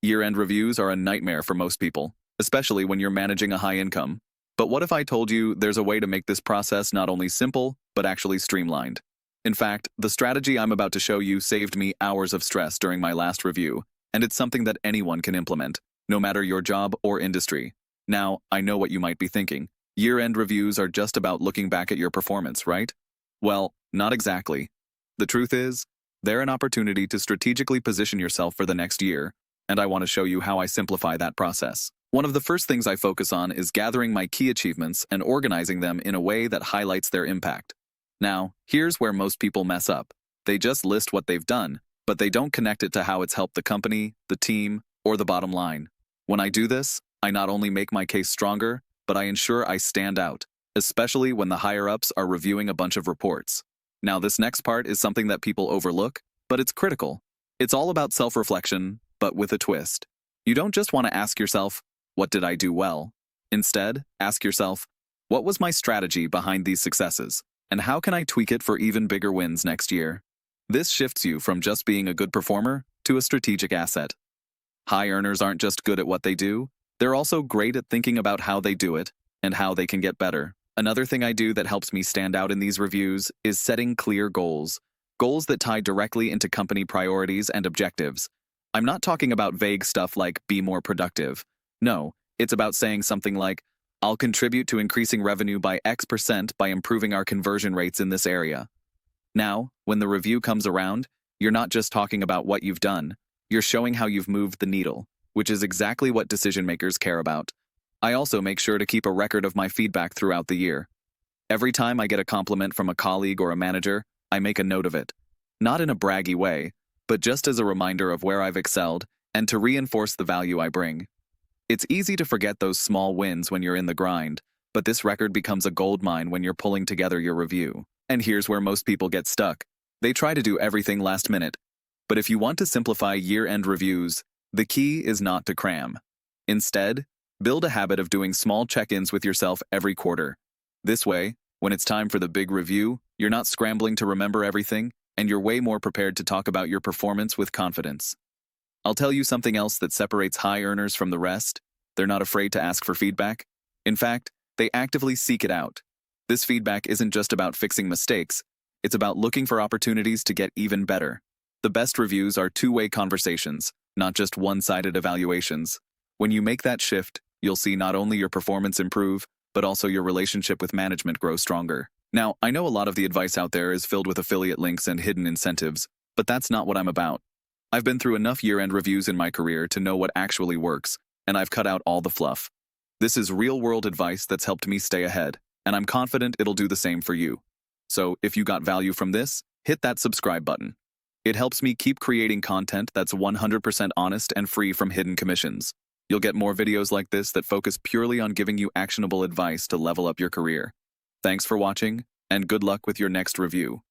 Year-end reviews are a nightmare for most people, especially when you're managing a high income. But what if I told you there's a way to make this process not only simple, but actually streamlined? In fact, the strategy I'm about to show you saved me hours of stress during my last review, and it's something that anyone can implement, no matter your job or industry. Now, I know what you might be thinking. Year-end reviews are just about looking back at your performance, right? Well, not exactly. The truth is, they're an opportunity to strategically position yourself for the next year, and I want to show you how I simplify that process. One of the first things I focus on is gathering my key achievements and organizing them in a way that highlights their impact. Now, here's where most people mess up. They just list what they've done, but they don't connect it to how it's helped the company, the team, or the bottom line. When I do this, I not only make my case stronger, but I ensure I stand out, especially when the higher-ups are reviewing a bunch of reports. Now, this next part is something that people overlook, but it's critical. It's all about self-reflection, but with a twist. You don't just want to ask yourself, what did I do well? Instead, ask yourself, what was my strategy behind these successes? And how can I tweak it for even bigger wins next year? This shifts you from just being a good performer to a strategic asset. High earners aren't just good at what they do, they're also great at thinking about how they do it and how they can get better. Another thing I do that helps me stand out in these reviews is setting clear goals. Goals that tie directly into company priorities and objectives. I'm not talking about vague stuff like be more productive. No, it's about saying something like, I'll contribute to increasing revenue by X% by improving our conversion rates in this area. Now, when the review comes around, you're not just talking about what you've done, you're showing how you've moved the needle, which is exactly what decision makers care about. I also make sure to keep a record of my feedback throughout the year. Every time I get a compliment from a colleague or a manager, I make a note of it. Not in a braggy way, but just as a reminder of where I've excelled and to reinforce the value I bring. It's easy to forget those small wins when you're in the grind, but this record becomes a goldmine when you're pulling together your review. And here's where most people get stuck. They try to do everything last minute. But if you want to simplify year-end reviews, the key is not to cram. Instead, build a habit of doing small check-ins with yourself every quarter. This way, when it's time for the big review, you're not scrambling to remember everything, and you're way more prepared to talk about your performance with confidence. I'll tell you something else that separates high earners from the rest. They're not afraid to ask for feedback. In fact, they actively seek it out. This feedback isn't just about fixing mistakes, it's about looking for opportunities to get even better. The best reviews are two-way conversations, not just one-sided evaluations. When you make that shift, you'll see not only your performance improve, but also your relationship with management grow stronger. Now, I know a lot of the advice out there is filled with affiliate links and hidden incentives, but that's not what I'm about. I've been through enough year-end reviews in my career to know what actually works, and I've cut out all the fluff. This is real-world advice that's helped me stay ahead, and I'm confident it'll do the same for you. So, if you got value from this, hit that subscribe button. It helps me keep creating content that's 100% honest and free from hidden commissions. You'll get more videos like this that focus purely on giving you actionable advice to level up your career. Thanks for watching, and good luck with your next review.